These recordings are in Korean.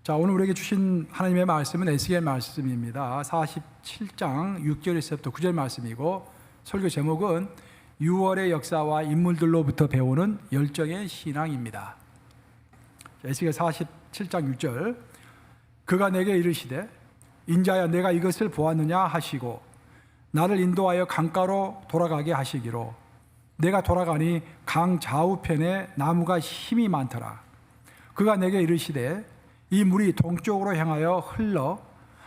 자, 오늘 우리에게 주신 하나님의 말씀은 에스겔 말씀입니다. 47장 6절에서부터 9절 말씀이고, 설교 제목은 6월의 역사와 인물들로부터 배우는 열정의 신앙입니다. 에스겔 47장 6절, 그가 내게 이르시되 인자야 내가 이것을 보았느냐 하시고 나를 인도하여 강가로 돌아가게 하시기로, 내가 돌아가니 강 좌우편에 나무가 힘이 많더라. 그가 내게 이르시되 이 물이 동쪽으로 향하여 흘러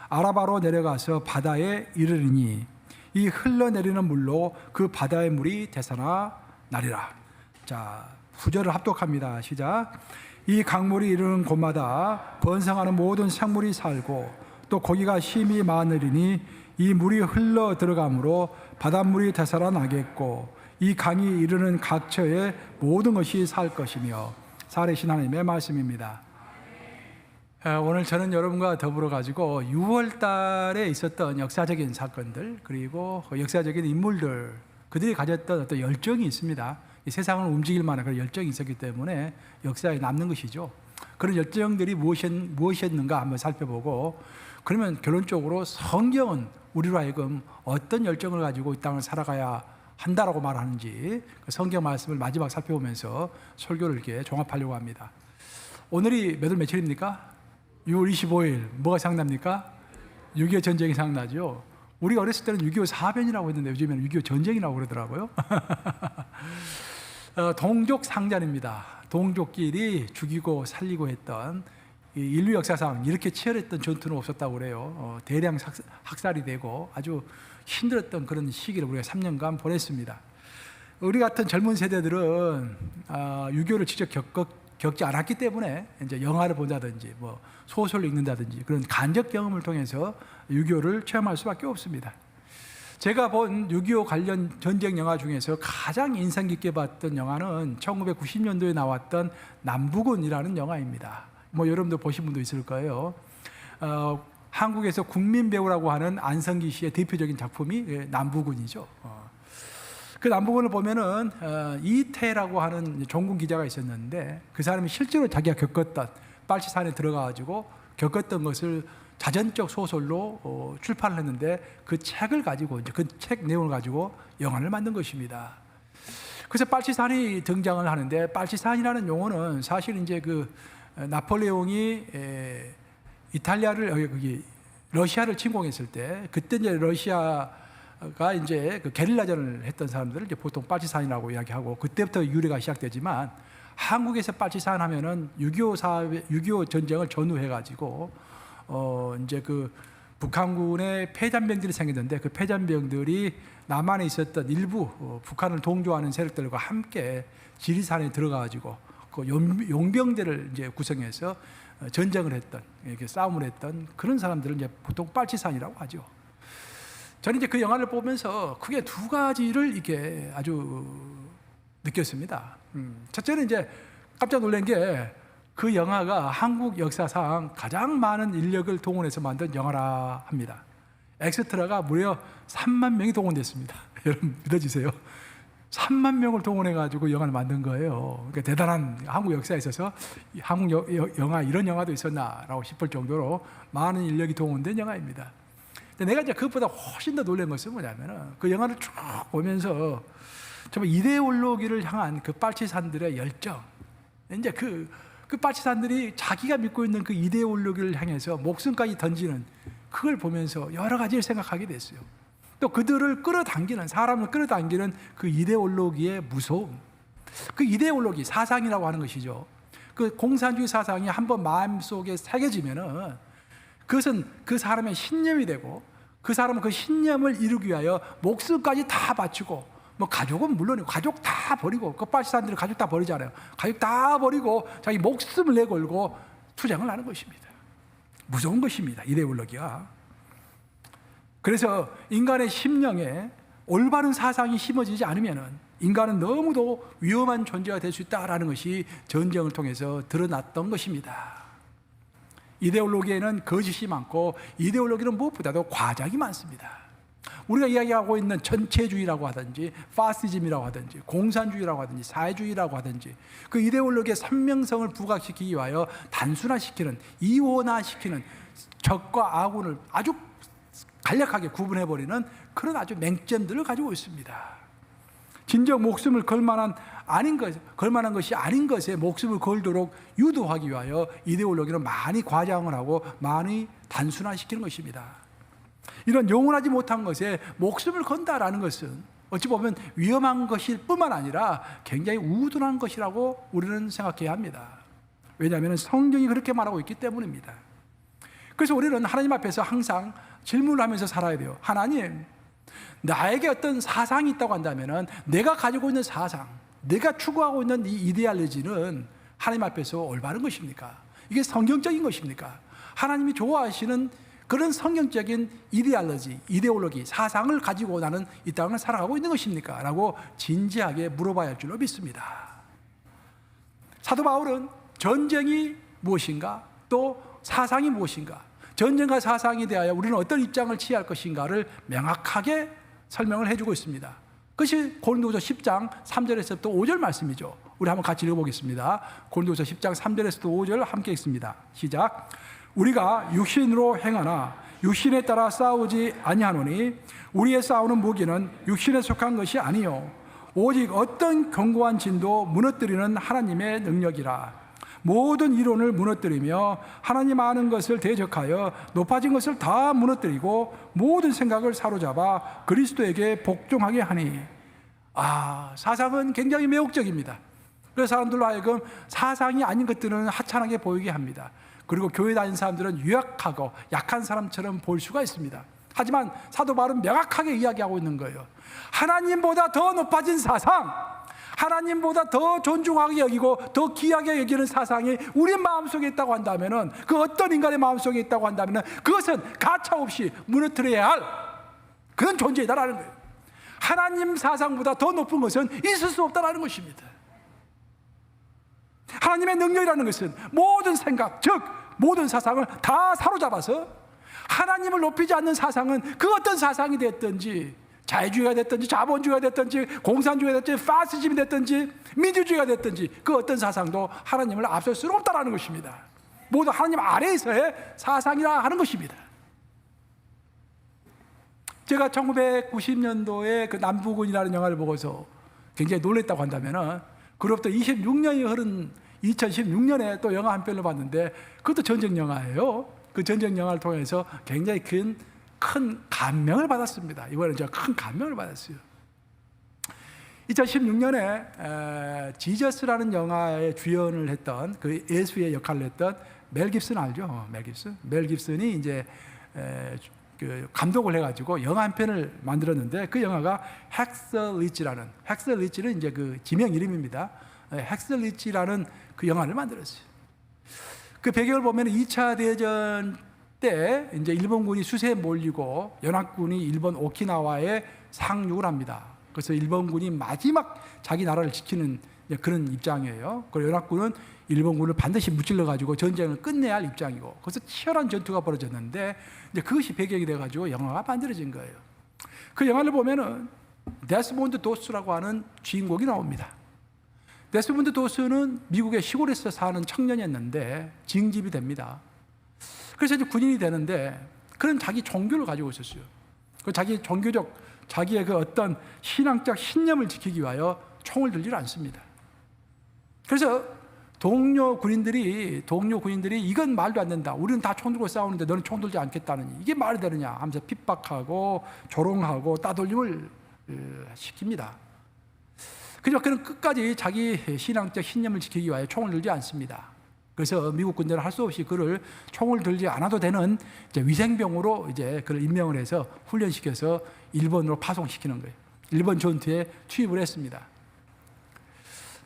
아라바로 내려가서 바다에 이르리니 이 흘러내리는 물로 그 바다의 물이 되살아 나리라. 자, 구절을 합독합니다. 시작. 이 강물이 이르는 곳마다 번성하는 모든 생물이 살고 또 고기가 힘이 많으리니 이 물이 흘러 들어가므로 바닷물이 되살아 나겠고 이 강이 이르는 각처에 모든 것이 살 것이며. 살아계신 하나님의 말씀입니다. 오늘 저는 여러분과 더불어 가지고 6월 달에 있었던 역사적인 사건들, 그리고 역사적인 인물들, 그들이 가졌던 어떤 열정이 있습니다. 이 세상을 움직일 만한 그런 열정이 있었기 때문에 역사에 남는 것이죠. 그런 열정들이 무엇이었는가 한번 살펴보고, 그러면 결론적으로 성경은 우리로 하여금 어떤 열정을 가지고 이 땅을 살아가야 한다라고 말하는지 그 성경 말씀을 마지막 살펴보면서 설교를 이렇게 종합하려고 합니다. 오늘이 몇 월 며칠입니까? 6월 25일. 뭐가 생각납니까? 6.25 전쟁이 생각나죠. 우리가 어렸을 때는 6.25 사변이라고 했는데 요즘에는 6.25 전쟁이라고 그러더라고요. 동족 상잔입니다. 동족끼리 죽이고 살리고 했던, 인류 역사상 이렇게 치열했던 전투는 없었다고 그래요. 대량 학살이 되고 아주 힘들었던 그런 시기를 우리가 3년간 보냈습니다. 우리 같은 젊은 세대들은 6.25를 직접 겪지 않았기 때문에 이제 영화를 본다든지 뭐 소설을 읽는다든지 그런 간접 경험을 통해서 6.25를 체험할 수밖에 없습니다. 제가 본 6.25 관련 전쟁 영화 중에서 가장 인상 깊게 봤던 영화는 1990년도에 나왔던 남부군이라는 영화입니다. 뭐 여러분들 보신 분도 있을 거예요. 한국에서 국민 배우라고 하는 안성기 씨의 대표적인 작품이 남부군이죠. 그 남부군을 보면은 이태라고 하는 종군 기자가 있었는데, 그 사람이 실제로 자기가 겪었던, 빨치산에 들어가가지고 겪었던 것을 자전적 소설로 출판을 했는데, 그 책을 가지고 이제 그 책 내용을 가지고 영화를 만든 것입니다. 그래서 빨치산이 등장을 하는데, 빨치산이라는 용어는 사실 이제 그 나폴레옹이 러시아를 침공했을 때, 그때 이제 러시아가 이제 그 게릴라전을 했던 사람들을 이제 보통 빨치산이라고 이야기하고, 그때부터 유래가 시작되지만, 한국에서 빨치산 하면은 6.25 전쟁을 전후해가지고, 이제 그 북한군의 패잔병들이 생겼는데, 그 패잔병들이 남한에 있었던 일부 북한을 동조하는 세력들과 함께 지리산에 들어가가지고, 그 용병대를 이제 구성해서 전쟁을 했던, 이렇게 싸움을 했던 그런 사람들을 이제 보통 빨치산이라고 하죠. 저는 이제 그 영화를 보면서 크게 두 가지를 이렇게 아주 느꼈습니다. 첫째는 이제 깜짝 놀란 게, 그 영화가 한국 역사상 가장 많은 인력을 동원해서 만든 영화라 합니다. 엑스트라가 무려 3만 명이 동원됐습니다. 여러분 믿어지세요? 3만 명을 동원해가지고 영화를 만든 거예요. 그러니까 대단한, 한국 역사에 있어서 한국 영화, 이런 영화도 있었나라고 싶을 정도로 많은 인력이 동원된 영화입니다. 근데 내가 이제 그것보다 훨씬 더 놀란 것은 뭐냐면은, 그 영화를 쭉 보면서 정말 이데올로기를 향한 그 빨치산들의 열정, 이제 그 빨치산들이 자기가 믿고 있는 그 이데올로기를 향해서 목숨까지 던지는, 그걸 보면서 여러 가지를 생각하게 됐어요. 또 그들을 끌어당기는, 사람을 끌어당기는 그 이데올로기의 무서움, 그 이데올로기, 사상이라고 하는 것이죠. 그 공산주의 사상이 한번 마음속에 새겨지면은 그것은 그 사람의 신념이 되고, 그 사람은 그 신념을 이루기 위하여 목숨까지 다 바치고, 뭐 가족은 물론이고 가족 다 버리고, 그 빨치산들은 가족 다 버리잖아요. 가족 다 버리고 자기 목숨을 내걸고 투쟁을 하는 것입니다. 무서운 것입니다, 이데올로기가. 그래서 인간의 심령에 올바른 사상이 심어지지 않으면 인간은 너무도 위험한 존재가 될 수 있다라는 것이 전쟁을 통해서 드러났던 것입니다. 이데올로기에는 거짓이 많고, 이데올로기는 무엇보다도 과장이 많습니다. 우리가 이야기하고 있는 전체주의라고 하든지 파시즘이라고 하든지 공산주의라고 하든지 사회주의라고 하든지 그 이데올로기의 선명성을 부각시키기 위하여 단순화시키는, 이원화시키는, 적과 악을 아주 간략하게 구분해버리는 그런 아주 맹점들을 가지고 있습니다. 진정 목숨을 걸만한 것이 아닌 것에 목숨을 걸도록 유도하기 위하여 이데올로기는 많이 과장을 하고 많이 단순화시키는 것입니다. 이런 영원하지 못한 것에 목숨을 건다라는 것은 어찌 보면 위험한 것일 뿐만 아니라 굉장히 우둔한 것이라고 우리는 생각해야 합니다. 왜냐하면 성경이 그렇게 말하고 있기 때문입니다. 그래서 우리는 하나님 앞에서 항상 질문을 하면서 살아야 돼요. 하나님, 나에게 어떤 사상이 있다고 한다면 내가 가지고 있는 사상, 내가 추구하고 있는 이 이데올로기는 하나님 앞에서 올바른 것입니까? 이게 성경적인 것입니까? 하나님이 좋아하시는 그런 성경적인 이데올로기, 사상을 가지고 나는 이 땅을 살아가고 있는 것입니까? 라고 진지하게 물어봐야 할 줄로 믿습니다. 사도 바울은 전쟁이 무엇인가, 또 사상이 무엇인가, 전쟁과 사상에 대하여 우리는 어떤 입장을 취할 것인가를 명확하게 설명을 해주고 있습니다. 그것이 고린도후서 10장 3절에서부터 5절 말씀이죠. 우리 한번 같이 읽어보겠습니다. 고린도후서 10장 3절에서부터 5절 함께 읽습니다. 시작. 우리가 육신으로 행하나 육신에 따라 싸우지 아니하노니 우리의 싸우는 무기는 육신에 속한 것이 아니요 오직 어떤 견고한 진도 무너뜨리는 하나님의 능력이라. 모든 이론을 무너뜨리며 하나님 아는 것을 대적하여 높아진 것을 다 무너뜨리고 모든 생각을 사로잡아 그리스도에게 복종하게 하니. 사상은 굉장히 매혹적입니다. 그래서 사람들로 하여금 사상이 아닌 것들은 하찮게 보이게 합니다. 그리고 교회 다니는 사람들은 유약하고 약한 사람처럼 볼 수가 있습니다. 하지만 사도 바울은 명확하게 이야기하고 있는 거예요. 하나님보다 더 높아진 사상, 하나님보다 더 존중하게 여기고 더 귀하게 여기는 사상이 우리 마음속에 있다고 한다면, 그 어떤 인간의 마음속에 있다고 한다면 그것은 가차없이 무너뜨려야 할 그런 존재이다라는 거예요. 하나님 사상보다 더 높은 것은 있을 수 없다라는 것입니다. 하나님의 능력이라는 것은 모든 생각, 즉 모든 사상을 다 사로잡아서 하나님을 높이지 않는 사상은 그 어떤 사상이 됐든지, 자유주의가 됐든지 자본주의가 됐든지 공산주의가 됐든지 파시즘이 됐든지 민주주의가 됐든지 그 어떤 사상도 하나님을 앞설 수는 없다는 것입니다. 모두 하나님 아래에서의 사상이라 하는 것입니다. 제가 1990년도에 그 남부군이라는 영화를 보고서 굉장히 놀랐다고 한다면, 그로부터 26년이 흐른 2016년에 또 영화 한 편을 봤는데 그것도 전쟁 영화예요. 그 전쟁 영화를 통해서 굉장히 큰 감명을 받았습니다. 이번에 제가 큰 감명을 받았어요. 2016년에 지저스라는 영화의 주연을 했던, 그 예수의 역할을 했던 멜 깁슨 알죠? 멜 깁슨이 이제 그 감독을 해가지고 영화 한 편을 만들었는데 그 영화가 헥서 리치는 이제 그 지명 이름입니다. 헥서 리치라는 그 영화를 만들었어요. 그 배경을 보면 2차 대전 때 이제 일본군이 수세에 몰리고 연합군이 일본 오키나와에 상륙을 합니다. 그래서 일본군이 마지막 자기 나라를 지키는 그런 입장이에요. 그리고 연합군은 일본군을 반드시 무찔러 가지고 전쟁을 끝내야 할 입장이고, 그래서 치열한 전투가 벌어졌는데 이제 그것이 배경이 돼 가지고 영화가 만들어진 거예요. 그 영화를 보면은 데스몬드 도스라고 하는 주인공이 나옵니다. 데스몬드 도스는 미국의 시골에서 사는 청년이었는데 징집이 됩니다. 그래서 이제 군인이 되는데 그런 자기 종교를 가지고 있었어요. 그 자기 종교적, 자기의 그 어떤 신앙적 신념을 지키기 위하여 총을 들지 않습니다. 그래서 동료 군인들이 이건 말도 안 된다, 우리는 다 총 들고 싸우는데 너는 총 들지 않겠다느니 이게 말이 되느냐 하면서 핍박하고 조롱하고 따돌림을 시킵니다. 그래서 그는 끝까지 자기 신앙적 신념을 지키기 위하여 총을 들지 않습니다. 그래서 미국 군대는 할 수 없이 그를 총을 들지 않아도 되는 이제 위생병으로 이제 그를 임명을 해서 훈련시켜서 일본으로 파송시키는 거예요. 일본 전투에 투입을 했습니다.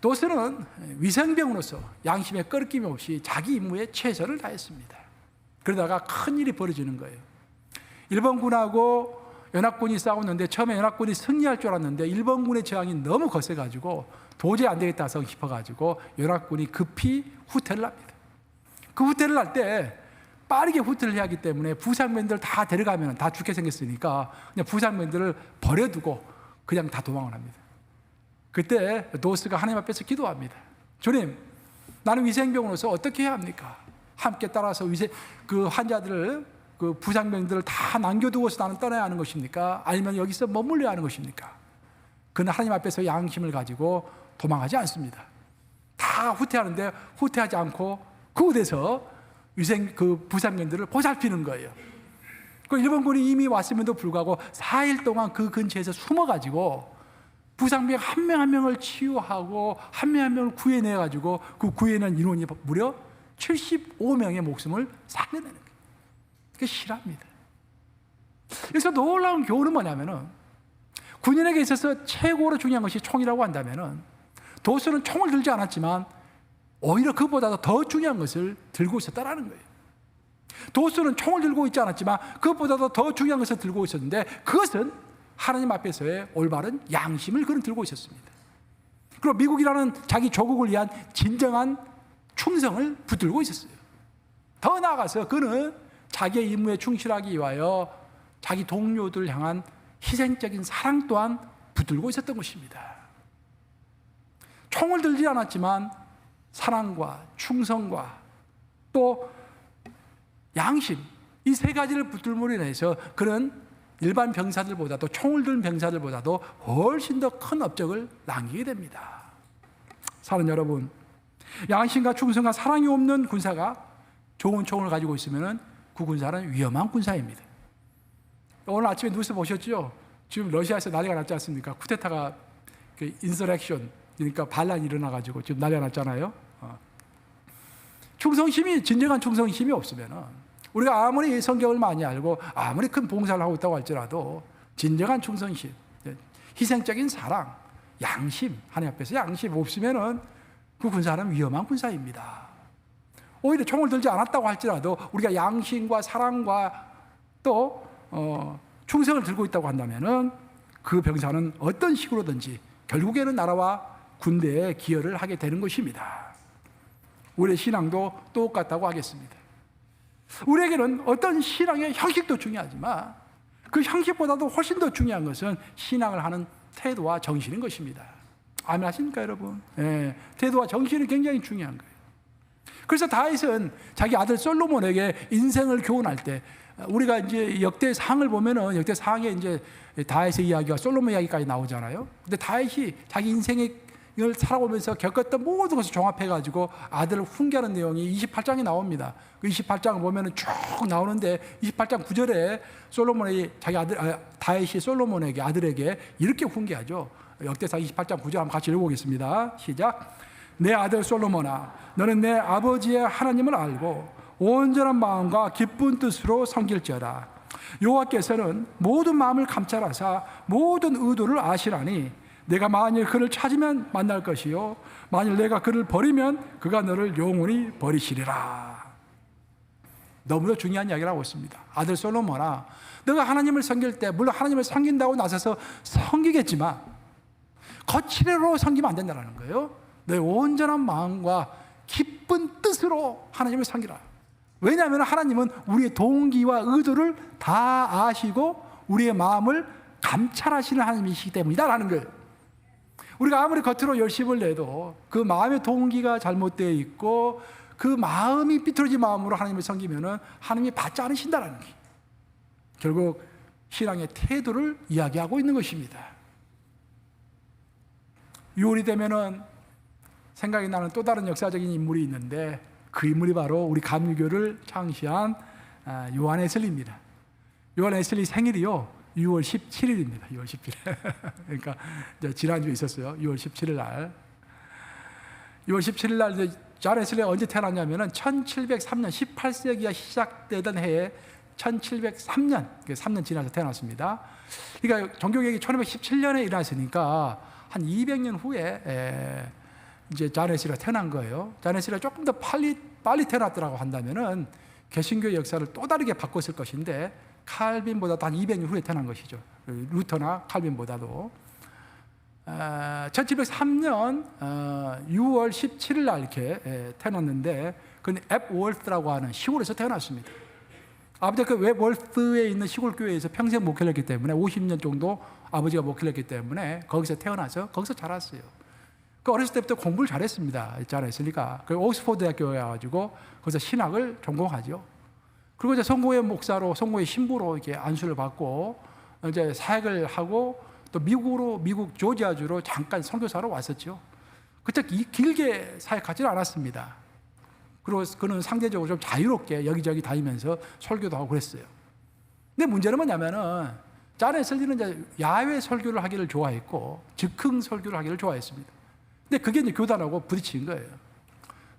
도스는 위생병으로서 양심에 끄러김 없이 자기 임무에 최선을 다했습니다. 그러다가 큰 일이 벌어지는 거예요. 일본군하고 연합군이 싸웠는데 처음에 연합군이 승리할 줄 알았는데 일본군의 저항이 너무 거세가지고 도저히 안 되겠다 싶어가지고 연합군이 급히 후퇴를 합니다. 그 후퇴를 할 때 빠르게 후퇴를 해야 하기 때문에 부상병들 다 데려가면 다 죽게 생겼으니까 그냥 부상병들을 버려두고 그냥 다 도망을 합니다. 그때 노스가 하나님 앞에서 기도합니다. 주님, 나는 위생병으로서 어떻게 해야 합니까? 함께 따라서 그 환자들을, 그 부상병들을 다 남겨두고서 나는 떠나야 하는 것입니까? 아니면 여기서 머물러야 하는 것입니까? 그는 하나님 앞에서 양심을 가지고 도망하지 않습니다. 다 후퇴하는데 후퇴하지 않고 그곳에서 그 부상병들을 보살피는 거예요. 그 일본군이 이미 왔음에도 불구하고 4일 동안 그 근처에서 숨어가지고 부상병 한 명 한 명을 치유하고 한 명 한 명을 구해내가지고 그 구해낸 인원이 무려 75명의 목숨을 살려내는 거예요. 그게 실화입니다. 그래서 놀라운 교훈은 뭐냐면은 군인에게 있어서 최고로 중요한 것이 총이라고 한다면은 도수는 총을 들지 않았지만 오히려 그보다 더 중요한 것을 들고 있었다라는 거예요. 도수는 총을 들고 있지 않았지만 그것보다도 더 중요한 것을 들고 있었는데 그것은 하나님 앞에서의 올바른 양심을 그는 들고 있었습니다. 그리고 미국이라는 자기 조국을 위한 진정한 충성을 붙들고 있었어요. 더 나아가서 그는 자기의 임무에 충실하기 위하여 자기 동료들을 향한 희생적인 사랑 또한 붙들고 있었던 것입니다. 총을 들지 않았지만 사랑과 충성과 또 양심, 이 세 가지를 붙들므로 인해서 그는 일반 병사들보다도, 총을 든 병사들보다도 훨씬 더 큰 업적을 남기게 됩니다. 사랑하는 여러분, 양심과 충성과 사랑이 없는 군사가 좋은 총을 가지고 있으면 그 군사는 위험한 군사입니다. 오늘 아침에 뉴스 보셨죠? 지금 러시아에서 난리가 났지 않습니까? 쿠데타가 인서렉션, 그러니까 반란이 일어나가지고 지금 난리가 났잖아요. 충성심이, 진정한 충성심이 없으면 우리가 아무리 성경을 많이 알고 아무리 큰 봉사를 하고 있다고 할지라도 진정한 충성심, 희생적인 사랑, 양심, 하나님 앞에서 양심 없으면 그 군사는 위험한 군사입니다. 오히려 총을 들지 않았다고 할지라도 우리가 양심과 사랑과 또 충성을 들고 있다고 한다면 그 병사는 어떤 식으로든지 결국에는 나라와 군대에 기여를 하게 되는 것입니다. 우리의 신앙도 똑같다고 하겠습니다. 우리에게는 어떤 신앙의 형식도 중요하지만 그 형식보다도 훨씬 더 중요한 것은 신앙을 하는 태도와 정신인 것입니다. 아멘 하십니까 여러분? 네, 태도와 정신이 굉장히 중요한 거예요. 그래서 다윗은 자기 아들 솔로몬에게 인생을 교훈할 때, 우리가 이제 역대상을 보면은 역대상에 이제 다윗의 이야기와 솔로몬 이야기까지 나오잖아요. 근데 다윗이 자기 인생을 살아오면서 겪었던 모든 것을 종합해가지고 아들을 훈계하는 내용이 28장에 나옵니다. 그 28장을 보면은 쭉 나오는데 28장 9절에 솔로몬이 자기 다윗이 솔로몬에게, 아들에게 이렇게 훈계하죠. 역대상 28장 9절 한번 같이 읽어보겠습니다. 시작. 내 아들 솔로몬아, 너는 내 아버지의 하나님을 알고 온전한 마음과 기쁜 뜻으로 섬길지어다. 여호와께서는 모든 마음을 감찰하사 모든 의도를 아시라니 내가 만일 그를 찾으면 만날 것이요 만일 내가 그를 버리면 그가 너를 영원히 버리시리라. 너무나 중요한 이야기를 하고 있습니다. 아들 솔로몬아, 너가 하나님을 섬길 때 물론 하나님을 섬긴다고 나서서 섬기겠지만 거칠애로 섬기면 안 된다는 거예요. 내 온전한 마음과 기쁜 뜻으로 하나님을 섬기라. 왜냐하면 하나님은 우리의 동기와 의도를 다 아시고 우리의 마음을 감찰하시는 하나님이시기 때문이다라는 거예요. 우리가 아무리 겉으로 열심을 내도 그 마음의 동기가 잘못되어 있고 그 마음이 삐뚤어진 마음으로 하나님을 섬기면 하나님이 받지 않으신다는 게 결국 신앙의 태도를 이야기하고 있는 것입니다. 6월이 되면은 생각이 나는 또 다른 역사적인 인물이 있는데 그 인물이 바로 우리 감리교를 창시한 요한 웨슬리입니다. 요한 웨슬리 생일이요 6월 17일입니다. 6월 17일. 그러니까 이제 지난주에 있었어요. 6월 17일 날. 6월 17일 날 이제 요한 웨슬리가 언제 태어났냐면은 1703년 18세기가 시작되던 해에 1703년, 3년 지나서 태어났습니다. 그러니까 종교개혁이 1517년에 일어났으니까 한 200년 후에 이제 요한 웨슬리가 태어난 거예요. 요한 웨슬리가 조금 더 빨리 태어났더라고 한다면은 개신교 역사를 또 다르게 바꿨을 것인데 칼빈보다도 한 200년 후에 태어난 것이죠. 루터나 칼빈보다도. 1703년 6월 17일 날 이렇게 태어났는데 그는 앱월스라고 하는 시골에서 태어났습니다. 아버지가 그 웹월스에 있는 시골 교회에서 평생 목회를 했기 때문에 50년 정도 아버지가 목회를 했기 때문에 거기서 태어나서 거기서 자랐어요. 그 어렸을 때부터 공부를 잘했습니다. 잘했으니까. 그 옥스퍼드 대학교에 와가지고 거기서 신학을 전공하죠. 그리고 이제 성공회 목사로, 성공회 신부로 이렇게 안수를 받고 이제 사역을 하고 또 미국 조지아주로 잠깐 선교사로 왔었죠. 그때 길게 사역하지는 않았습니다. 그리고 그는 상대적으로 좀 자유롭게 여기저기 다니면서 설교도 하고 그랬어요. 근데 문제는 뭐냐면은 존 웨슬리는 이제 야외 설교를 하기를 좋아했고 즉흥 설교를 하기를 좋아했습니다. 근데 그게 이제 교단하고 부딪힌 거예요.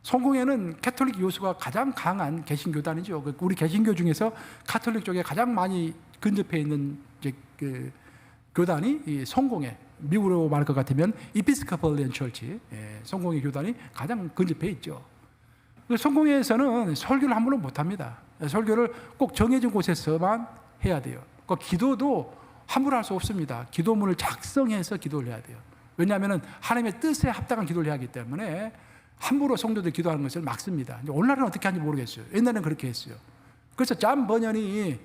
성공회는 캐톨릭 요소가 가장 강한 개신교단이죠. 우리 개신교 중에서 카톨릭 쪽에 가장 많이 근접해 있는 이제 그 교단이 이 성공회, 미국으로 말할 것 같으면 이피스코폴리안 처치, 성공회 교단이 가장 근접해 있죠. 성공회에서는 설교를 함부로 못합니다. 설교를 꼭 정해진 곳에서만 해야 돼요. 그 기도도 함부로 할 수 없습니다. 기도문을 작성해서 기도를 해야 돼요. 왜냐하면 하나님의 뜻에 합당한 기도를 해야 하기 때문에 함부로 성도들이 기도하는 것을 막습니다. 오늘날은 어떻게 하는지 모르겠어요. 옛날에는 그렇게 했어요. 그래서 존 버년이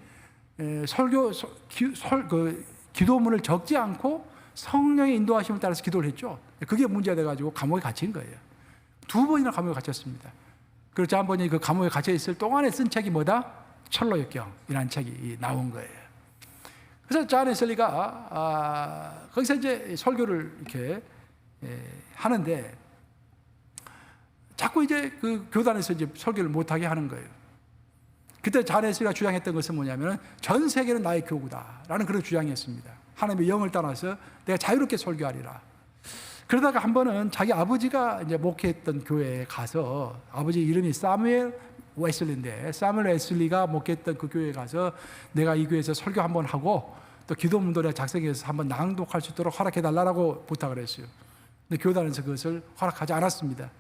기도문을 적지 않고 성령의 인도하심을 따라서 기도를 했죠. 그게 문제가 돼가지고 감옥에 갇힌 거예요. 2번이나 감옥에 갇혔습니다. 그리고 존 버년이 그 감옥에 갇혀 있을 동안에 쓴 책이 뭐다? 철로역경이라는 책이 나온 거예요. 그래서 존 웨슬리가 거기서 이제 설교를 이렇게 하는데 자꾸 이제 그 교단에서 이제 설교를 못하게 하는 거예요. 그때 존 웨슬리가 주장했던 것은 뭐냐면 전 세계는 나의 교구다라는 그런 주장이었습니다. 하나님의 영을 따라서 내가 자유롭게 설교하리라. 그러다가 한 번은 자기 아버지가 이제 목회했던 교회에 가서 아버지 이름이 사무엘 웨슬리인데 사무엘 웨슬리가 목회했던 그 교회에 가서 내가 이 교회에서 설교 한번 하고 또 기도문도 내가 작성해서 한번 낭독할 수 있도록 허락해달라고 부탁을 했어요. 근데 교단에서 그것을 허락하지 않았습니다.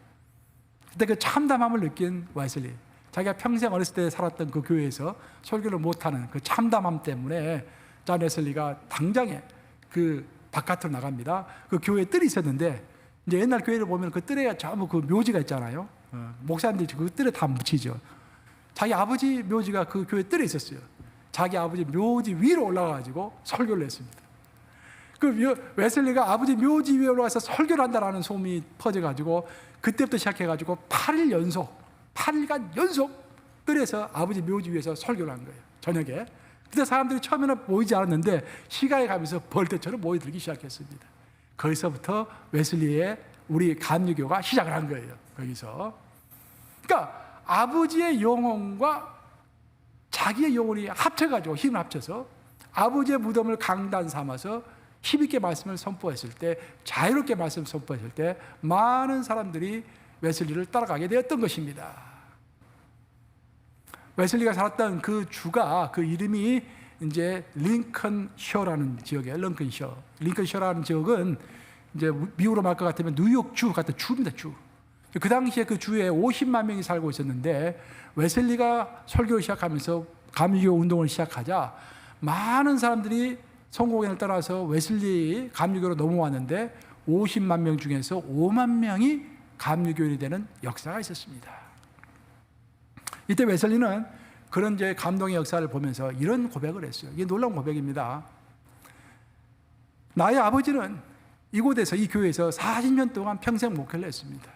그때 그 참담함을 느낀 웨슬리, 자기가 평생 어렸을 때 살았던 그 교회에서 설교를 못하는 그 참담함 때문에 존 웨슬리가 당장에 그 바깥으로 나갑니다. 그 교회에 뜰이 있었는데 이제 옛날 교회를 보면 그 뜰에 전부 그 묘지가 있잖아요. 목사님들이 그 뜰에 다 묻히죠. 자기 아버지 묘지가 그 교회 뜰에 있었어요. 자기 아버지 묘지 위로 올라가가지고 설교를 했습니다. 그 웨슬리가 아버지 묘지 위에 올라가서 설교를 한다라는 소문이 퍼져가지고 그때부터 시작해가지고 8일간 연속 뜰에서 아버지 묘지 위에서 설교를 한 거예요. 저녁에. 그때 사람들이 처음에는 보이지 않았는데 시간이 가면서 벌떼처럼 모여들기 시작했습니다. 거기서부터 웨슬리의 우리 감리교가 시작을 한 거예요. 거기서. 그러니까 아버지의 영혼과 자기의 영혼이 합쳐가지고 힘을 합쳐서 아버지의 무덤을 강단 삼아서 힘있게 말씀을 선포했을 때, 자유롭게 말씀을 선포했을 때 많은 사람들이 웨슬리를 따라가게 되었던 것입니다. 웨슬리가 살았던 그 주가, 그 이름이 이제 링컨셔라는 지역이에요. 링컨셔라는 지역은 이제 미국으로 말 것 같으면 뉴욕주 같은 주입니다. 주. 그 당시에 그 주에 50만 명이 살고 있었는데 웨슬리가 설교를 시작하면서 감리교 운동을 시작하자 많은 사람들이 성공회를 따라서 웨슬리 감리교로 넘어왔는데 50만 명 중에서 5만 명이 감리교인이 되는 역사가 있었습니다. 이때 웨슬리는 그런 이제 감동의 역사를 보면서 이런 고백을 했어요. 이게 놀라운 고백입니다. 나의 아버지는 이곳에서, 이 교회에서 40년 동안 평생 목회를 했습니다.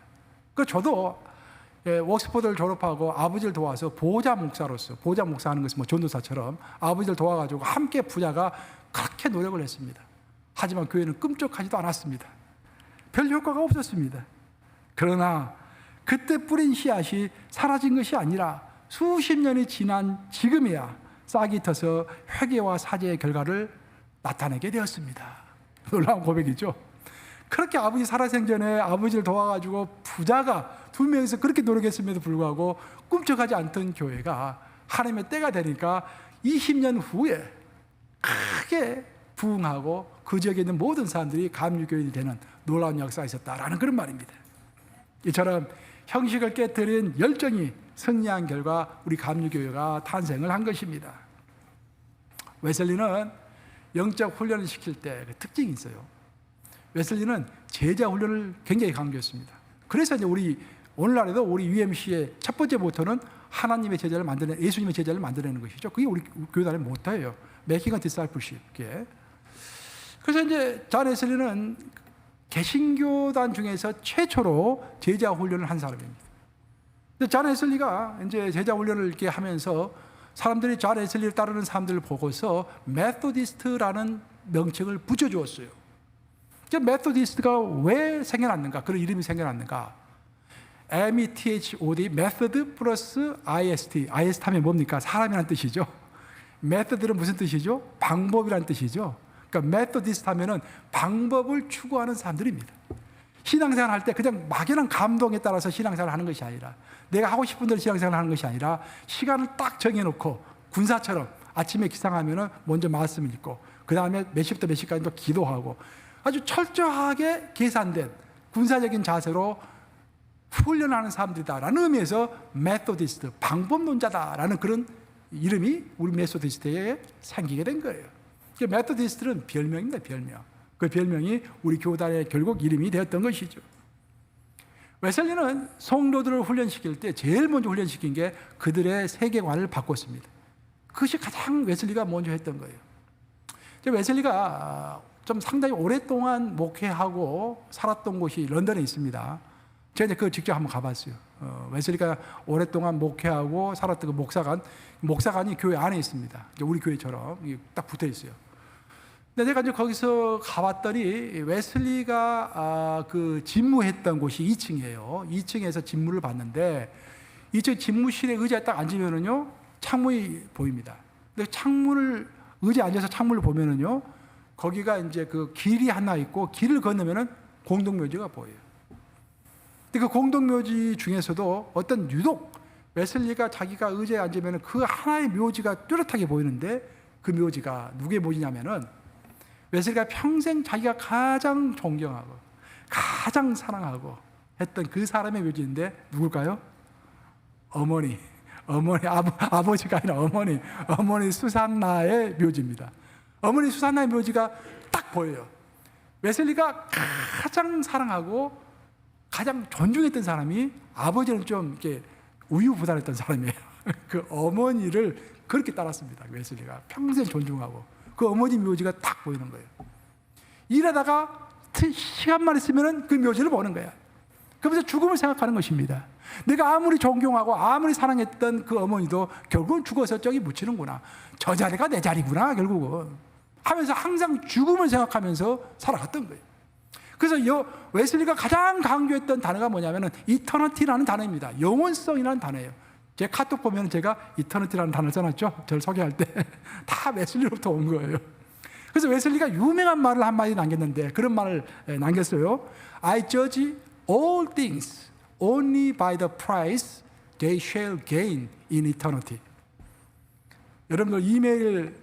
그 저도 옥스퍼드를 졸업하고 아버지를 도와서 보호자 목사로서, 보호자 목사하는 것은 뭐 전도사처럼 아버지를 도와가지고 함께 부자가 그렇게 노력을 했습니다. 하지만 교회는 꿈쩍하지도 않았습니다. 별 효과가 없었습니다. 그러나 그때 뿌린 씨앗이 사라진 것이 아니라 수십 년이 지난 지금이야 싹이 터서 회개와 사죄의 결과를 나타내게 되었습니다. 놀라운 고백이죠. 그렇게 아버지 살아생전에 아버지를 도와가지고 부자가 2명이서 그렇게 노력했음에도 불구하고 꿈쩍하지 않던 교회가 하나님의 때가 되니까 20년 후에 크게 부흥하고 그 지역에 있는 모든 사람들이 감리교인이 되는 놀라운 역사가 있었다라는 그런 말입니다. 이처럼 형식을 깨뜨린 열정이 승리한 결과 우리 감리교회가 탄생을 한 것입니다. 웨슬리는 영적 훈련을 시킬 때 그 특징이 있어요. 웨슬리는 제자 훈련을 굉장히 강조했습니다. 그래서 이제 우리 오늘날에도 우리 UMC의 첫 번째 모토는 하나님의 제자를 만드는, 예수님의 제자를 만들어내는 것이죠. 그게 우리 교단의 모토예요. Making a discipleship. 그래서 이제 존 웨슬리는 개신교단 중에서 최초로 제자 훈련을 한 사람입니다. 근데 존 웨슬리가 이제 제자 훈련을 이렇게 하면서 사람들이 존 웨슬리를 따르는 사람들을 보고서 메소디스트라는 명칭을 붙여주었어요. 메소디스트가 왜 생겨났는가? 그런 이름이 생겨났는가? METHOD, 메소드 플러스 IST. IST 하면 뭡니까? 사람이라는 뜻이죠. 메소드는 무슨 뜻이죠? 방법이라는 뜻이죠. 그러니까 메소디스트 하면은 방법을 추구하는 사람들입니다. 신앙생활 할 때 그냥 막연한 감동에 따라서 신앙생활을 하는 것이 아니라, 내가 하고 싶은 대로 신앙생활을 하는 것이 아니라, 시간을 딱 정해놓고 군사처럼 아침에 기상하면은 먼저 말씀을 읽고, 그 다음에 몇 시부터 몇 시까지 또 기도하고, 아주 철저하게 계산된 군사적인 자세로 훈련하는 사람들이다라는 의미에서 메소디스트, 방법론자다라는 그런 이름이 우리 메소디스트에 생기게 된 거예요. 메소디스트는 별명입니다, 별명. 그 별명이 우리 교단의 결국 이름이 되었던 것이죠. 웨슬리는 성도들을 훈련시킬 때 제일 먼저 훈련시킨 게 그들의 세계관을 바꿨습니다. 그것이 가장 웨슬리가 먼저 했던 거예요. 웨슬리가 좀 상당히 오랫동안 목회하고 살았던 곳이 런던에 있습니다. 제가 그걸 직접 한번 가봤어요. 웨슬리가 오랫동안 목회하고 살았던 그 목사관이 교회 안에 있습니다. 우리 교회처럼 딱 붙어 있어요. 근데 내가 이제 거기서 가봤더니 웨슬리가 그 집무했던 곳이 2층이에요. 2층에서 집무를 봤는데 2층 집무실에 의자에 딱 앉으면은요 창문이 보입니다. 근데 창문을 의자에 앉아서 창문을 보면은요 거기가 이제 그 길이 하나 있고 길을 건너면은 공동묘지가 보여요. 근데 그 공동묘지 중에서도 어떤 유독 웨슬리가 자기가 의자에 앉으면은 그 하나의 묘지가 뚜렷하게 보이는데 그 묘지가 누구의 묘지냐면은 웨슬리가 평생 자기가 가장 존경하고 가장 사랑하고 했던 그 사람의 묘지인데 누굴까요? 어머니 아버지가 아니라 어머니 수산나의 묘지입니다. 어머니 수산나의 묘지가 딱 보여요. 웨슬리가 가장 사랑하고 가장 존중했던 사람이, 아버지는 좀 이렇게 우유부단했던 사람이에요. 그 어머니를 그렇게 따랐습니다. 웨슬리가 평생 존중하고 그 어머니 묘지가 딱 보이는 거예요. 일하다가 시간만 있으면 그 묘지를 보는 거야. 그러면서 죽음을 생각하는 것입니다. 내가 아무리 존경하고 아무리 사랑했던 그 어머니도 결국은 죽어서 저기 묻히는구나. 저 자리가 내 자리구나 결국은 하면서 항상 죽음을 생각하면서 살아갔던 거예요. 그래서 웨슬리가 가장 강조했던 단어가 뭐냐면은 이터너티라는 단어입니다. 영원성이라는 단어예요. 제 카톡 보면 제가 이터너티라는 단어를 써놨죠. 저를 소개할 때 다 웨슬리로부터 온 거예요. 그래서 웨슬리가 유명한 말을 한마디 남겼는데 그런 말을 남겼어요. I judge all things only by the price they shall gain in eternity. 여러분들 이메일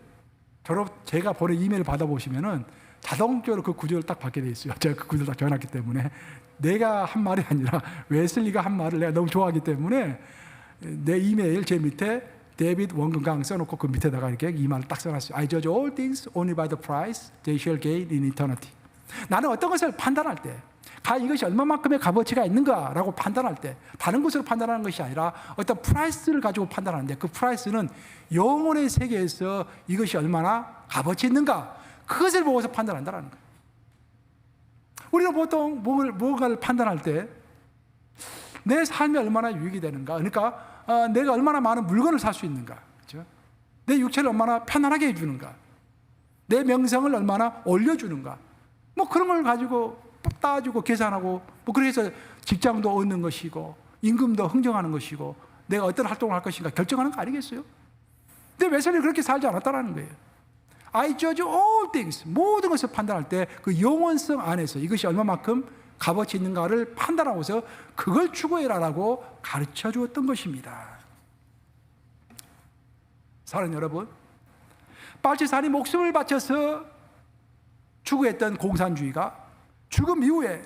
제가 보낸 이메일 받아보시면은 자동적으로 그 구절을 딱 받게 돼 있어요. 제가 그 구절을 딱 적어놨기 때문에 내가 한 말이 아니라 웨슬리가 한 말을 내가 너무 좋아하기 때문에 내 이메일 제 밑에 데이비드 원근강 써놓고 그 밑에다가 이렇게 이 말을 딱 써놨어요. I judge all things only by the price they shall gain in eternity. 나는 어떤 것을 판단할 때 과연 이것이 얼마만큼의 값어치가 있는가라고 판단할 때 다른 것으로 판단하는 것이 아니라 어떤 프라이스를 가지고 판단하는데 그 프라이스는 영혼의 세계에서 이것이 얼마나 값어치 있는가 그것을 보고서 판단한다는 거예요. 우리가 보통 뭔가를 판단할 때 내 삶이 얼마나 유익이 되는가, 그러니까 내가 얼마나 많은 물건을 살 수 있는가, 그렇죠? 내 육체를 얼마나 편안하게 해주는가, 내 명성을 얼마나 올려주는가, 뭐 그런 걸 가지고 따지고 계산하고 뭐 그래서 직장도 얻는 것이고 임금도 흥정하는 것이고 내가 어떤 활동을 할 것인가 결정하는 거 아니겠어요? 근데 웨슬리는 그렇게 살지 않았다는 거예요. I judge all things, 모든 것을 판단할 때 그 영원성 안에서 이것이 얼마만큼 값어치 있는가를 판단하고서 그걸 추구해라라고 가르쳐 주었던 것입니다. 사랑하는 여러분, 빨치산이 목숨을 바쳐서 추구했던 공산주의가 죽음 이후에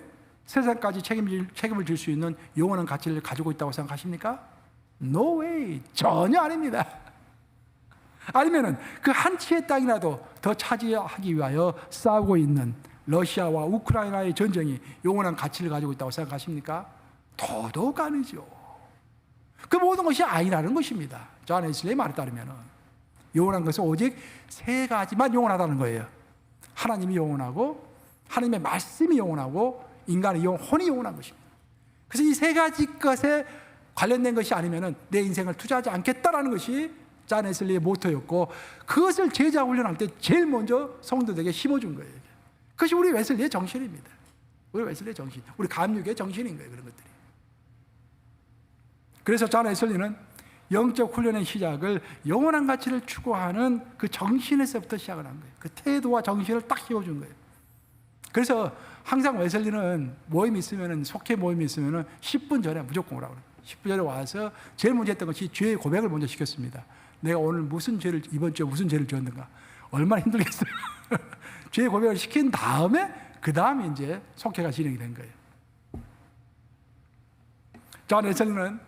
세상까지 책임을 질 수 있는 영원한 가치를 가지고 있다고 생각하십니까? No way, 전혀 아닙니다. 아니면은 그 한 치의 땅이라도 더 차지하기 위하여 싸우고 있는 러시아와 우크라이나의 전쟁이 영원한 가치를 가지고 있다고 생각하십니까? 더더욱 아니죠. 그 모든 것이 아니라는 것입니다. 존 웨슬리의 말에 따르면 영원한 것은 오직 세 가지만 영원하다는 거예요. 하나님이 영원하고, 하나님의 말씀이 영원하고, 인간의 영혼이 영원한 것입니다. 그래서 이 세 가지 것에 관련된 것이 아니면 내 인생을 투자하지 않겠다라는 것이 존 웨슬리의 모토였고, 그것을 제자 훈련할 때 제일 먼저 성도들에게 심어준 거예요. 그것이 우리 웨슬리의 정신입니다. 우리 웨슬리의 정신, 우리 감육의 정신인 거예요. 그런 것들이. 그래서 존 웨슬리는 영적 훈련의 시작을 영원한 가치를 추구하는 그 정신에서부터 시작을 한 거예요. 그 태도와 정신을 딱 씌워준 거예요. 그래서 항상 웨슬리는 모임이 있으면은, 속회 모임이 있으면은 10분 전에 무조건 오라고 그래요. 10분 전에 와서 제일 먼저 했던 것이 죄의 고백을 먼저 시켰습니다. 내가 오늘 무슨 죄를, 이번 주에 무슨 죄를 지었는가. 얼마나 힘들겠어요. 죄의 고백을 시킨 다음에 그 다음에 이제 속회가 진행이 된 거예요. 존 웨슬리는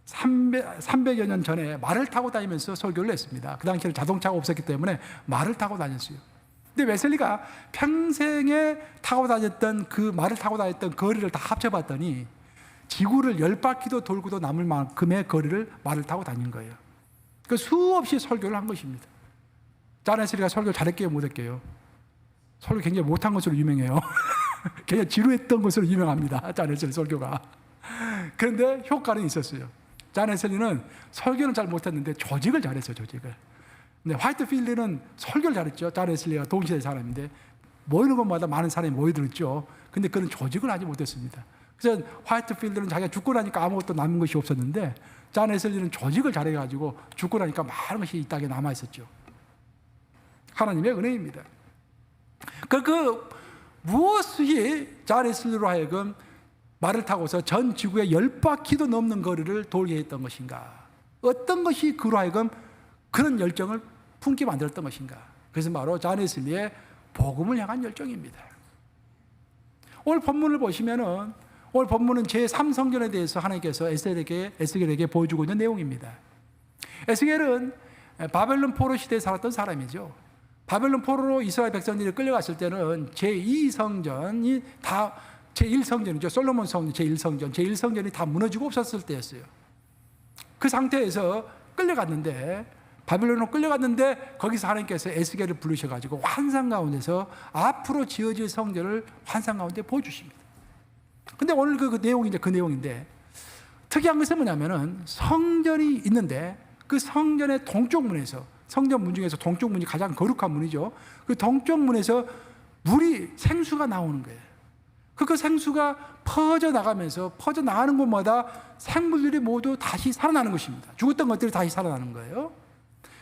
300여 년 전에 말을 타고 다니면서 설교를 했습니다. 그 당시에는 자동차가 없었기 때문에 말을 타고 다녔어요. 근데 웨슬리가 평생에 타고 다녔던 그 말을 타고 다녔던 거리를 다 합쳐봤더니 지구를 10바퀴도 돌고도 남을 만큼의 거리를 말을 타고 다닌 거예요. 그 수없이 설교를 한 것입니다. 존 웨슬리가 설교 잘했게요, 못했게요? 설교 굉장히 못한 것으로 유명해요. 굉장히 지루했던 것으로 유명합니다. 존 웨슬리 설교가. 그런데 효과는 있었어요. 존 웨슬리는 설교는 잘 못했는데 조직을 잘했어요, 조직을. 근데 화이트필드는 설교를 잘했죠. 존 웨슬리가 동시대 사람인데 모이는 것마다 많은 사람이 모여들었죠. 근데 그런 조직을 하지 못했습니다. 그래서 화이트필드는 자기가 죽고 나니까 아무것도 남은 것이 없었는데 존 웨슬리는 조직을 잘해가지고 죽고 나니까 많은 것이 이 땅에 남아있었죠. 하나님의 은혜입니다. 그 무엇이 존 웨슬리로 하여금 말을 타고서 전 지구의 10바퀴도 넘는 거리를 돌게 했던 것인가? 어떤 것이 그로 하여금 그런 열정을 품게 만들었던 것인가? 그것은 바로 존 웨슬리의 복음을 향한 열정입니다. 오늘 본문을 보시면은, 오늘 본문은 제3성전에 대해서 하나님께서 에스겔에게 보여주고 있는 내용입니다. 에스겔은 바벨론 포로 시대에 살았던 사람이죠. 바벨론 포로로 이스라엘 백성들이 끌려갔을 때는 제2성전이 다, 제1성전이죠. 솔로몬 성전 제1성전이 다 무너지고 없었을 때였어요. 그 상태에서 끌려갔는데, 바벨론으로 끌려갔는데 거기서 하나님께서 에스겔을 부르셔가지고 환상 가운데서 앞으로 지어질 성전을 환상 가운데 보여주십니다. 근데 오늘 그 내용이 이제 그 내용인데, 특이한 것은 뭐냐면은 성전이 있는데 그 성전의 동쪽 문에서, 성전 문 중에서 동쪽 문이 가장 거룩한 문이죠. 그 동쪽 문에서 생수가 나오는 거예요. 그 생수가 퍼져 나가는 곳마다 생물들이 모두 다시 살아나는 것입니다. 죽었던 것들이 다시 살아나는 거예요.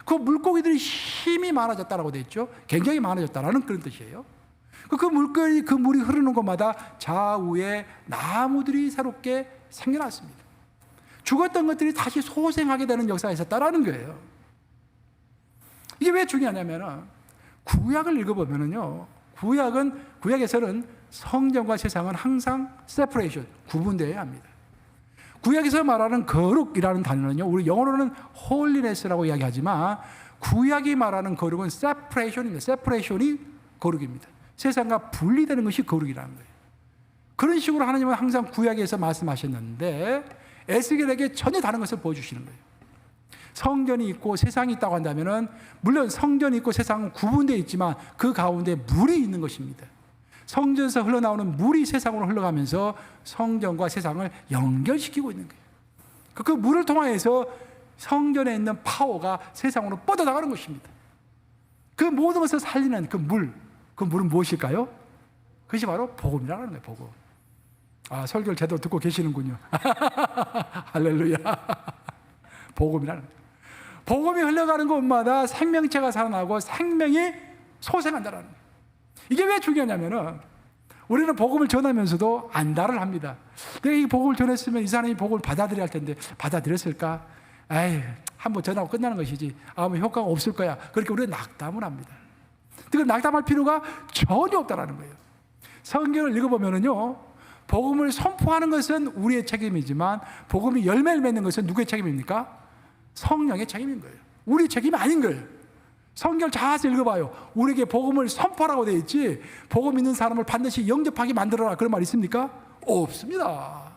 그 물고기들이 힘이 많아졌다라고 되어 있죠. 굉장히 많아졌다라는 그런 뜻이에요. 그 물이 흐르는 곳마다 좌우에 나무들이 새롭게 생겨났습니다. 죽었던 것들이 다시 소생하게 되는 역사가 있었다라는 거예요. 이게 왜 중요하냐면, 구약을 읽어보면요, 구약에서는 성전과 세상은 항상 세퍼레이션, 구분되어야 합니다. 구약에서 말하는 거룩이라는 단어는요, 우리 영어로는 홀리네스라고 이야기하지만 구약이 말하는 거룩은 세퍼레이션입니다. 세퍼레이션이 거룩입니다. 세상과 분리되는 것이 거룩이라는 거예요. 그런 식으로 하나님은 항상 구약에서 말씀하셨는데 에스겔에게 전혀 다른 것을 보여주시는 거예요. 성전이 있고 세상이 있다고 한다면은, 물론 성전이 있고 세상은 구분되어 있지만 그 가운데 물이 있는 것입니다. 성전에서 흘러나오는 물이 세상으로 흘러가면서 성전과 세상을 연결시키고 있는 거예요. 그 물을 통해서 성전에 있는 파워가 세상으로 뻗어나가는 것입니다. 그 모든 것을 살리는 그 물은 무엇일까요? 그것이 바로 복음이라는 거예요. 복음. 설교를 제대로 듣고 계시는군요. 할렐루야. 복음이라는 거예요. 복음이 흘러가는 곳마다 생명체가 살아나고 생명이 소생한다는 거예요. 이게 왜 중요하냐면은, 우리는 복음을 전하면서도 안달을 합니다. 내가 이 복음을 전했으면 이 사람이 복음을 받아들여야 할 텐데 받아들였을까? 한번 전하고 끝나는 것이지 아무 효과가 없을 거야. 그렇게 우리는 낙담을 합니다. 그러니까 낙담할 필요가 전혀 없다라는 거예요. 성경을 읽어보면은요, 복음을 선포하는 것은 우리의 책임이지만 복음이 열매를 맺는 것은 누구의 책임입니까? 성령의 책임인 거예요. 우리 책임이 아닌 거예요. 성경을 자세히 읽어봐요. 우리에게 복음을 선포하라고 되어 있지, 복음 있는 사람을 반드시 영접하게 만들어라, 그런 말 있습니까? 없습니다.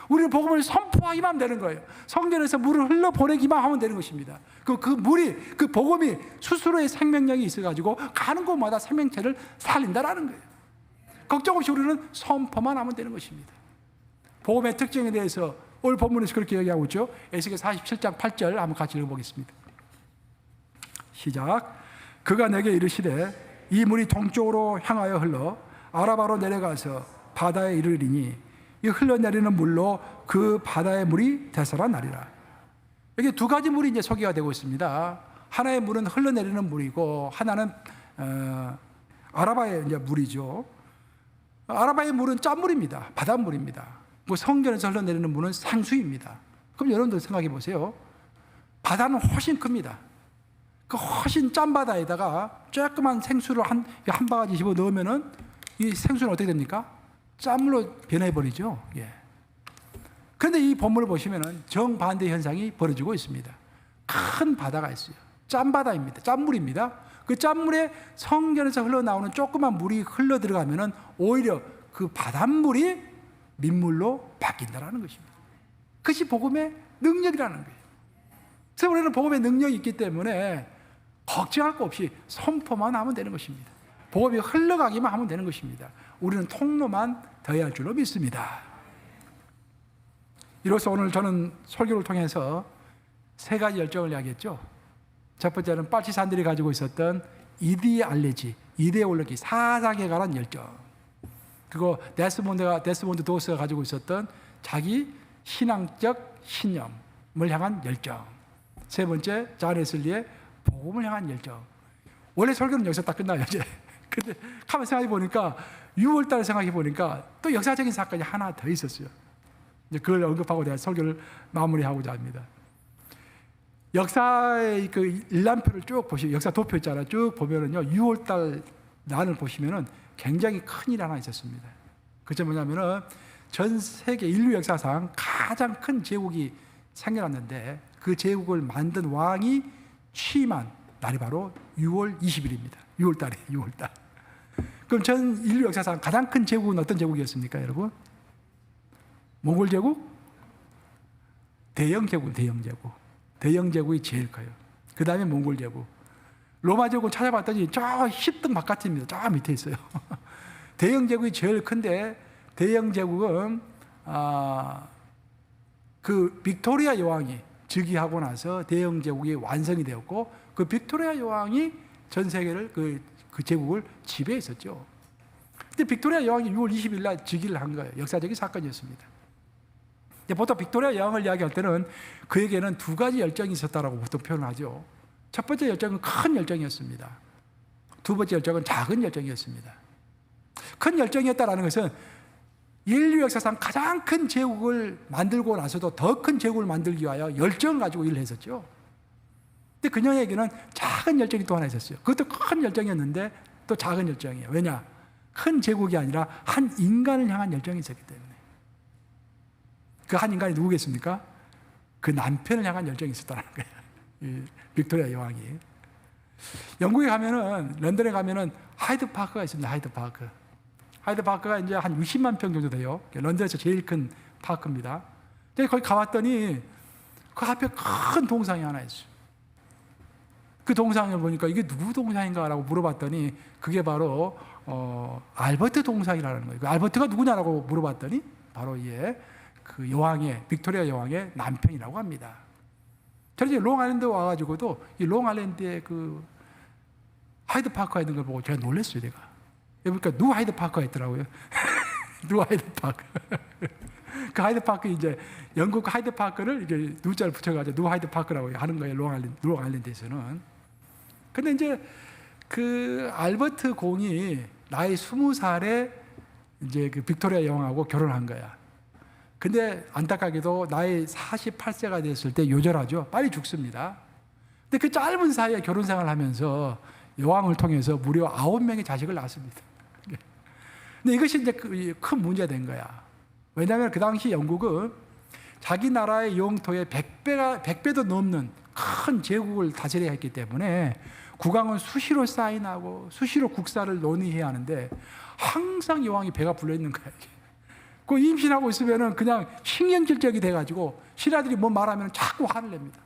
우리는 복음을 선포하기만 하면 되는 거예요. 성전에서 물을 흘러 보내기만 하면 되는 것입니다. 그 물이, 그 복음이 스스로의 생명력이 있어가지고 가는 곳마다 생명체를 살린다라는 거예요. 걱정 없이 우리는 선포만 하면 되는 것입니다. 복음의 특징에 대해서 오늘 본문에서 그렇게 얘기하고 있죠. 에스겔 47장 8절 한번 같이 읽어보겠습니다. 시작. 그가 내게 이르시되 이 물이 동쪽으로 향하여 흘러 아라바로 내려가서 바다에 이르리니 이 흘러내리는 물로 그 바다의 물이 되살아나리라. 여기 두 가지 물이 이제 소개가 되고 있습니다. 하나의 물은 흘러내리는 물이고 하나는 아라바의 이제 물이죠. 아라바의 물은 짠물입니다. 바닷물입니다. 뭐 성전에서 흘러내리는 물은 생수입니다. 그럼 여러분들 생각해 보세요. 바다는 훨씬 큽니다. 그 훨씬 짠 바다에다가 조그만 생수를 한 바가지 집어 넣으면은 이 생수는 어떻게 됩니까? 짠물로 변해버리죠. 예. 그런데 이 본문을 보시면은 정반대 현상이 벌어지고 있습니다. 큰 바다가 있어요. 짠 바다입니다. 짠물입니다. 그 짠물에 성전에서 흘러나오는 조그만 물이 흘러 들어가면은 오히려 그 바닷물이 민물로 바뀐다라는 것입니다. 그것이 복음의 능력이라는 거예요. 그래서 우리는 복음의 능력이 있기 때문에 걱정할 거 없이 선포만 하면 되는 것입니다. 복음이 흘러가기만 하면 되는 것입니다. 우리는 통로만 더해야 할 줄로 믿습니다. 이로써 오늘 저는 설교를 통해서 세 가지 열정을 이야기했죠. 첫 번째는 빨치산들이 가지고 있었던 이데올로기, 이데올로기, 사상에 관한 열정. 그리고 데스몬드 도스가 가지고 있었던 자기 신앙적 신념을 향한 열정. 세 번째, 존 웨슬리의 복음을 향한 열정. 원래 설교는 여기서 딱 끝나요, 이제. 근데 가만 생각해 보니까 6월달에 생각해 보니까 또 역사적인 사건이 하나 더 있었어요. 이제 그걸 언급하고 내가 설교를 마무리하고자 합니다. 역사의 그 일람표를 쭉 보시면, 역사 도표 있잖아요. 쭉 보면은요, 6월달 난을 보시면은 굉장히 큰 일이 하나 있었습니다. 그게 뭐냐면은 전 세계 인류 역사상 가장 큰 제국이 생겨났는데 그 제국을 만든 왕이 취임한 날이 바로 6월 20일입니다. 6월달에 6월달. 그럼 전 인류 역사상 가장 큰 제국은 어떤 제국이었습니까, 여러분? 몽골 제국? 대영 제국, 대영 제국. 대영 제국이 제일 커요. 그 다음에 몽골 제국. 로마 제국은 찾아봤더니 저 10등 바깥입니다. 저 밑에 있어요. 대영 제국이 제일 큰데 대영 제국은 그 빅토리아 여왕이 즉위하고 나서 대영 제국이 완성이 되었고 그 빅토리아 여왕이 전 세계를 그 제국을 지배했었죠. 근데 빅토리아 여왕이 6월 20일 날 즉위를 한 거예요. 역사적인 사건이었습니다. 보통 빅토리아 여왕을 이야기할 때는 그에게는 두 가지 열정이 있었다라고 보통 표현하죠. 첫 번째 열정은 큰 열정이었습니다. 두 번째 열정은 작은 열정이었습니다. 큰 열정이었다라는 것은 인류 역사상 가장 큰 제국을 만들고 나서도 더 큰 제국을 만들기 위하여 열정을 가지고 일을 했었죠. 근데 그녀에게는 작은 열정이 또 하나 있었어요. 그것도 큰 열정이었는데 또 작은 열정이에요. 왜냐? 큰 제국이 아니라 한 인간을 향한 열정이 있었기 때문에. 그 한 인간이 누구겠습니까? 그 남편을 향한 열정이 있었다는 거예요. 빅토리아 여왕이. 영국에 가면은, 런던에 가면은 하이드 파크가 있습니다. 하이드 파크. 하이드 파크가 이제 한 60만 평 정도 돼요. 런던에서 제일 큰 파크입니다. 근데 거기 가봤더니 그 앞에 큰 동상이 하나 있어요. 그 동상을 보니까 이게 누구 동상인가라고 물어봤더니 그게 바로 알버트 동상이라는 거예요. 그 알버트가 누구냐라고 물어봤더니 바로 그 여왕의, 빅토리아 여왕의 남편이라고 합니다. 저는 이제 롱아일랜드 와가지고도 이 롱아일랜드의 그 하이드 파크가 있는 걸 보고 제가 놀랐어요, 제가. 그러니까 누 하이드 파크가 있더라고요. 누 하이드 파크. 그 하이드 파크 이제 영국 하이드 파크를 이제 누자를 붙여가지고 누 하이드 파크라고 하는 거예요, 롱아일랜드에서는. 근데 이제 그 알버트 공이 나이 20살에 이제 그 빅토리아 여왕하고 결혼한 거야. 근데 안타깝게도 나이 48세가 됐을 때 요절하죠. 빨리 죽습니다. 근데 그 짧은 사이에 결혼 생활을 하면서 여왕을 통해서 무려 9명의 자식을 낳았습니다. 근데 이것이 이제 큰 문제가 된 거야. 왜냐하면 그 당시 영국은 자기 나라의 영토의 100배도 넘는 큰 제국을 다스려야 했기 때문에 국왕은 수시로 사인하고 수시로 국사를 논의해야 하는데 항상 여왕이 배가 불러 있는 거야. 그 임신하고 있으면은 그냥 신경질적이 돼가지고 신하들이 뭐 말하면 자꾸 화를 냅니다.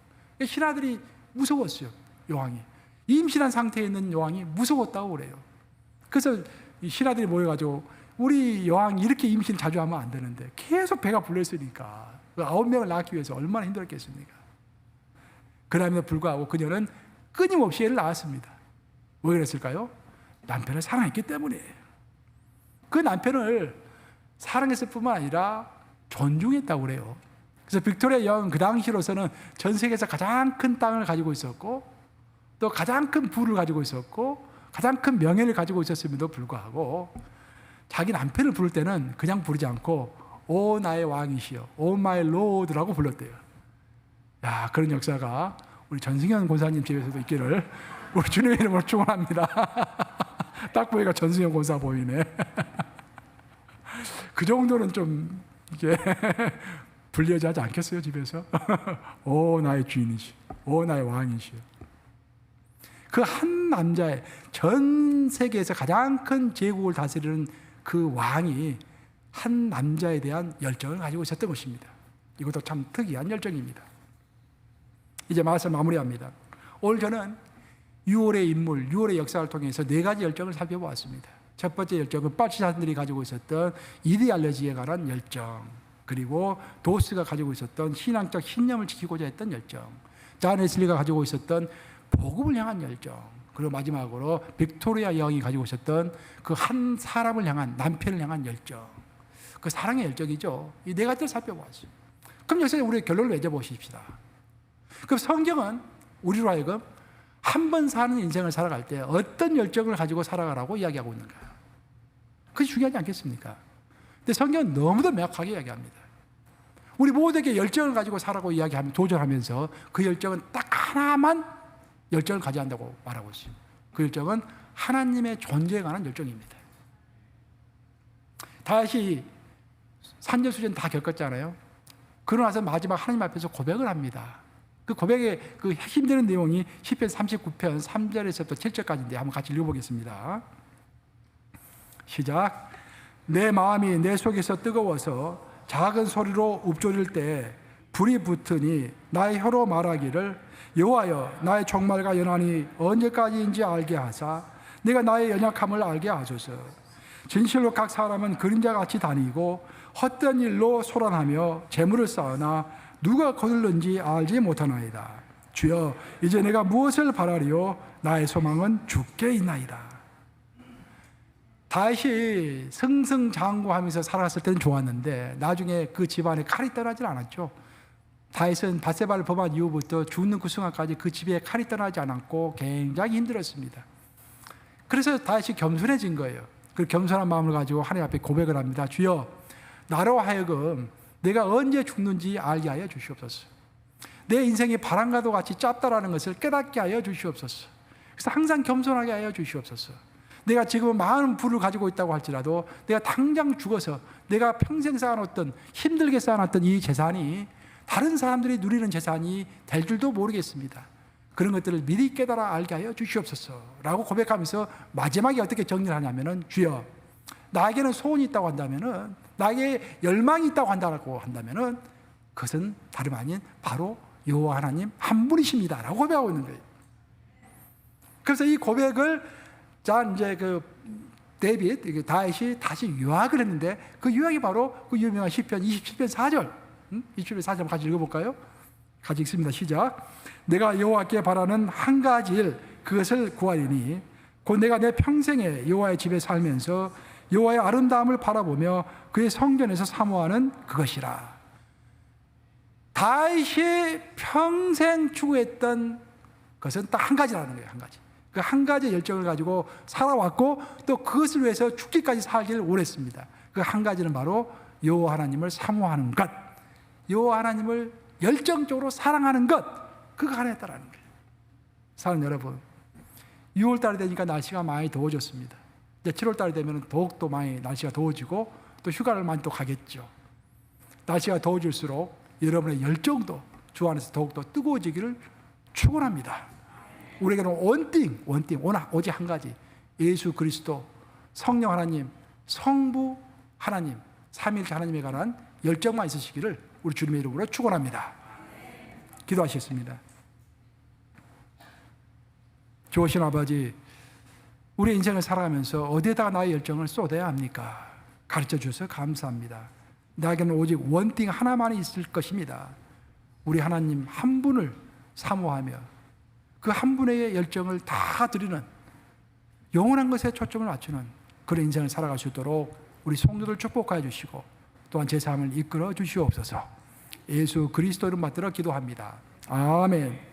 신하들이 무서웠어요. 여왕이 임신한 상태에 있는 여왕이 무서웠다고 그래요. 그래서 이 신하들이 모여가지고 우리 여왕이 이렇게 임신 자주 하면 안 되는데 계속 배가 불렀으니까 9명을 낳기 위해서 얼마나 힘들었겠습니까? 그럼에도 불구하고 그녀는 끊임없이 애를 낳았습니다. 왜 그랬을까요? 남편을 사랑했기 때문이에요. 그 남편을 사랑했을 뿐만 아니라 존중했다고 그래요. 그래서 빅토리아 여왕은 그 당시로서는 전 세계에서 가장 큰 땅을 가지고 있었고 또 가장 큰 부를 가지고 있었고 가장 큰 명예를 가지고 있었음에도 불구하고 자기 남편을 부를 때는 그냥 부르지 않고 오 나의 왕이시여, 오 마이 로드라고 불렀대요. 야, 그런 역사가 우리 전승현 권사님 집에서도 있기를 우리 주님의 이름으로 축원합니다. 딱 보니까 전승현 권사 보이네. 그 정도는 좀 이게 불리하지 않겠어요, 집에서? 오 나의 주인이시, 오 나의 왕이시여. 그 한 남자의 전 세계에서 가장 큰 제국을 다스리는 그 왕이 한 남자에 대한 열정을 가지고 있었던 것입니다. 이것도 참 특이한 열정입니다. 이제 말씀 마무리합니다. 오늘 저는 6월의 인물, 6월의 역사를 통해서 4가지 열정을 살펴보았습니다. 첫 번째 열정은 빨치산들이 가지고 있었던 이데올로지에 관한 열정, 그리고 도스가 가지고 있었던 신앙적 신념을 지키고자 했던 열정, 잔 웨슬리가 가지고 있었던 복음을 향한 열정, 그리고 마지막으로 빅토리아 여왕이 가지고 있었던 그 한 사람을 향한, 남편을 향한 열정, 그 사랑의 열정이죠. 이 4가지를 살펴보았어요. 그럼 여기서 우리 결론을 맺어보십시다. 그럼 성경은 우리로 하여금 한 번 사는 인생을 살아갈 때 어떤 열정을 가지고 살아가라고 이야기하고 있는가? 그게 중요하지 않겠습니까? 근데 성경은 너무도 명확하게 이야기합니다. 우리 모두에게 열정을 가지고 살아고 이야기하면, 도전하면서 그 열정은 딱 하나만 열정을 가져야 한다고 말하고 있어요. 그 열정은 하나님의 존재에 관한 열정입니다. 다시 산전수전 다 겪었잖아요. 그러고 나서 마지막 하나님 앞에서 고백을 합니다. 그 고백의 그 핵심되는 내용이 시편 39편 3절에서부터 7절까지인데 한번 같이 읽어보겠습니다. 시작. 내 마음이 내 속에서 뜨거워서 작은 소리로 읊조릴 때 불이 붙으니 나의 혀로 말하기를 여호와여 나의 종말과 연한이 언제까지인지 알게 하사 내가 나의 연약함을 알게 하소서. 진실로 각 사람은 그림자같이 다니고 헛된 일로 소란하며 재물을 쌓으나 누가 거둘는지 알지 못하나이다. 주여 이제 내가 무엇을 바라리요 나의 소망은 주께 있나이다. 다윗이 승승장구하면서 살았을 때는 좋았는데 나중에 그 집안에 칼이 떠나질 않았죠. 다윗은 밧세바를 범한 이후부터 죽는 그 순간까지 그 집에 칼이 떠나지 않았고 굉장히 힘들었습니다. 그래서 다윗이 겸손해진 거예요. 그 겸손한 마음을 가지고 하나님 앞에 고백을 합니다. 주여 나로 하여금 내가 언제 죽는지 알게 하여 주시옵소서. 내 인생이 바람과도 같이 짧다라는 것을 깨닫게 하여 주시옵소서. 그래서 항상 겸손하게 하여 주시옵소서. 내가 지금 많은 부를 가지고 있다고 할지라도 내가 당장 죽어서 내가 평생 쌓아놓았던, 힘들게 쌓아놨던 이 재산이 다른 사람들이 누리는 재산이 될 줄도 모르겠습니다. 그런 것들을 미리 깨달아 알게 하여 주시옵소서 라고 고백하면서 마지막에 어떻게 정리를 하냐면은 주여 나에게는 소원이 있다고 한다면은, 나에게 열망이 있다고 한다면은 그것은 다름 아닌 바로 여호와 하나님 한 분이십니다 라고 고백하고 있는 거예요. 그래서 이 고백을 이제 그 다윗이 다시 요약을 했는데 그 요약이 바로 그 유명한 시편 27편 4절, 27편 4절 같이 읽어볼까요? 같이 읽습니다. 시작. 내가 여호와께 바라는 한 가지 일 그것을 구하리니 곧 내가 내 평생에 여호와의 집에 살면서 여호와의 아름다움을 바라보며 그의 성전에서 사모하는 그것이라. 다윗이 평생 추구했던 것은 딱 한 가지라는 거예요. 한 가지. 그 한 가지 열정을 가지고 살아왔고 또 그것을 위해서 죽기까지 살기를 원했습니다. 그 한 가지는 바로 여호와 하나님을 사모하는 것, 여호와 하나님을 열정적으로 사랑하는 것, 그거 하나였다라는 거예요. 사랑하는 여러분, 6월달이 되니까 날씨가 많이 더워졌습니다. 이제 7월달이 되면 더욱더 많이 날씨가 더워지고 또 휴가를 많이 또 가겠죠. 날씨가 더워질수록 여러분의 열정도 주 안에서 더욱더 뜨거워지기를 축원합니다. 우리에게는 원띵, 오직 한 가지, 예수 그리스도, 성령 하나님, 성부 하나님, 삼위일체 하나님에 관한 열정만 있으시기를 우리 주님의 이름으로 축원합니다. 기도하시겠습니다. 좋으신 아버지, 우리 인생을 살아가면서 어디에다가 나의 열정을 쏟아야 합니까? 가르쳐 주셔서 감사합니다. 나에게는 오직 원띵 하나만이 있을 것입니다. 우리 하나님 한 분을 사모하며 그 한 분의 열정을 다 드리는 영원한 것에 초점을 맞추는 그런 인생을 살아갈 수 있도록 우리 성도들 축복하여 주시고 또한 제 삶을 이끌어 주시옵소서. 예수 그리스도 이름 받들어 기도합니다. 아멘.